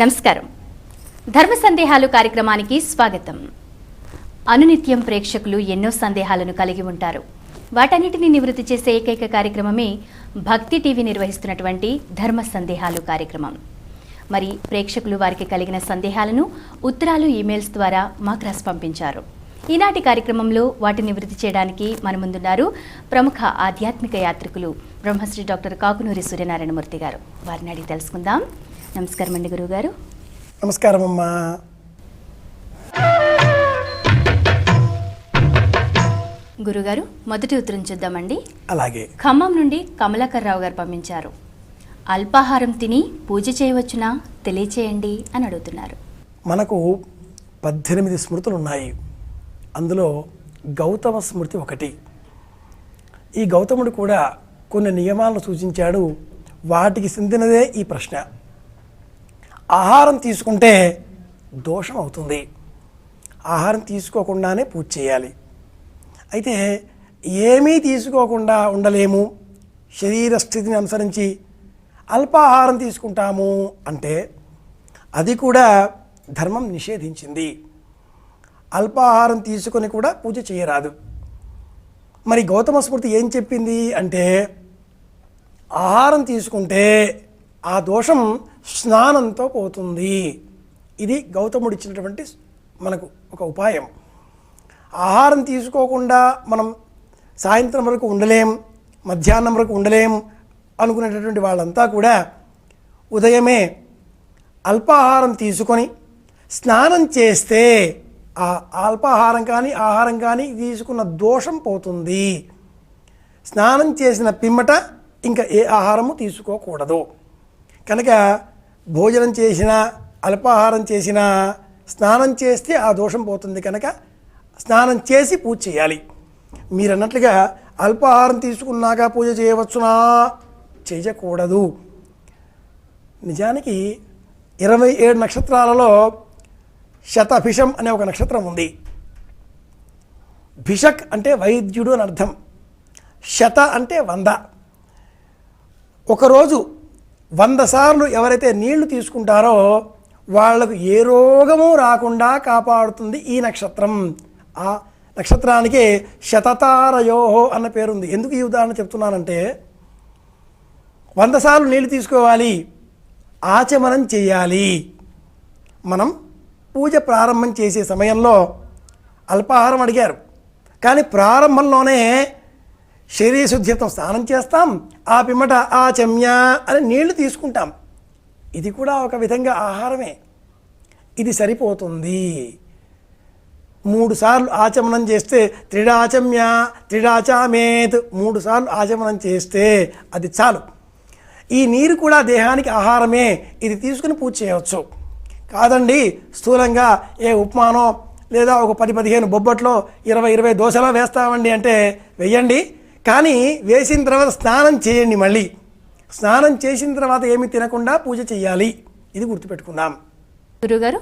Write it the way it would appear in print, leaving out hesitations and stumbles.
నమస్కారం. ధర్మ సందేహాలు కార్యక్రమానికి స్వాగతం. అనునిత్యం ప్రేక్షకులు ఎన్నో సందేహాలను కలిగి ఉంటారు. వాటన్నిటిని నివృత్తి చేసే ఏకైక కార్యక్రమమే భక్తి టీవీ నిర్వహిస్తున్నటువంటి ధర్మ సందేహాలు కార్యక్రమం. మరి ప్రేక్షకులు వారికి కలిగిన సందేహాలను ఉత్తరాలు, ఈమెయిల్స్ ద్వారా మాకు రాసి పంపించారు. ఈనాటి కార్యక్రమంలో వాటిని నివృత్తి చేయడానికి మన ముందున్నారు ప్రముఖ ఆధ్యాత్మిక యాత్రికులు బ్రహ్మశ్రీ డాక్టర్ కాకునూరి సూర్యనారాయణమూర్తి గారు. వారిని అడిగి తెలుసుకుందాం. నమస్కారం అండి గురువు గారు. నమస్కారం అమ్మా. గురుగారు, మొదటి ఉత్తరం చూద్దామండి. అలాగే. ఖమ్మం నుండి కమలాకర్ రావు గారు పంపించారు. అల్పాహారం తిని పూజ చేయవచ్చునా తెలియచేయండి అని అడుగుతున్నారు. మనకు 18 స్మృతులు ఉన్నాయి. అందులో గౌతమ స్మృతి ఒకటి. ఈ గౌతముడు కూడా కొన్ని నియమాలను సూచించాడు. వాటికి చెందినదే ఈ ప్రశ్న. ఆహారం తీసుకుంటే దోషం అవుతుంది. ఆహారం తీసుకోకుండానే పూజ చేయాలి. అయితే ఏమీ తీసుకోకుండా ఉండలేము, శరీర స్థితిని అనుసరించి అల్పాహారం తీసుకుంటాము అంటే అది కూడా ధర్మం నిషేధించింది. అల్పాహారం తీసుకొని కూడా పూజ చేయరాదు. మరి గౌతమ స్మృతి ఏం చెప్పింది అంటే ఆహారం తీసుకుంటే ఆ దోషం స్నానంతో పోతుంది. ఇది గౌతముడు ఇచ్చినటువంటి మనకు ఒక ఉపాయం. ఆహారం తీసుకోకుండా మనం సాయంత్రం వరకు ఉండలేం, మధ్యాహ్నం వరకు ఉండలేం అనుకునేటటువంటి వాళ్ళంతా కూడా ఉదయమే అల్పాహారం తీసుకొని స్నానం చేస్తే ఆ అల్పాహారం కానీ ఆహారం కానీ తీసుకున్న దోషం పోతుంది. స్నానం చేసిన పిమ్మట ఇంకా ఏ ఆహారము తీసుకోకూడదు. కనుక భోజనం చేసినా అల్పాహారం చేసినా స్నానం చేస్తే ఆ దోషం పోతుంది. కనుక స్నానం చేసి పూజ చేయాలి. మీరు అన్నట్లుగా అల్పాహారం తీసుకున్నాక పూజ చేయవచ్చునా? చేయకూడదు. నిజానికి 27 నక్షత్రాలలో శతభిషం అనే ఒక నక్షత్రం ఉంది. భిషక్ అంటే వైద్యుడు అని అర్థం. శత అంటే 100. ఒకరోజు 100 సార్లు ఎవరైతే నీళ్లు తీసుకుంటారో వాళ్లకు ఏ రోగము రాకుండా కాపాడుతుంది ఈ నక్షత్రం. ఆ నక్షత్రానికి శతతారయోహో అన్న పేరుంది. ఎందుకు ఈ ఉదాహరణ చెప్తున్నానంటే 100 సార్లు నీళ్లు తీసుకోవాలి, ఆచమనం చేయాలి. మనం పూజ ప్రారంభం చేసే సమయంలో అల్పాహారం అడిగారు, కానీ ప్రారంభంలోనే శరీర శుద్ధితో స్నానం చేస్తాం, ఆ పిమ్మట ఆచమ్య అని నీళ్లు తీసుకుంటాం. ఇది కూడా ఒక విధంగా ఆహారమే. ఇది సరిపోతుంది. 3 సార్లు ఆచమనం చేస్తే త్రిడాచమ్య త్రిడాచామేత్ 3 సార్లు ఆచమనం చేస్తే అది చాలు. ఈ నీరు కూడా దేహానికి ఆహారమే. ఇది తీసుకుని పూజ చేయవచ్చు. కాదండి, స్థూలంగా ఏ ఉప్మానో లేదా ఒక 10-15 బొబ్బట్లో 20-20 దోశలో వేస్తామండి అంటే వెయ్యండి. కానీ వేసిన తర్వాత స్నానం చేయండి. మళ్ళీ స్నానం చేసిన తర్వాత ఏమి తినకుండా పూజ చేయాలి. ఇది గుర్తుపెట్టుకుందాం. గురుగారు,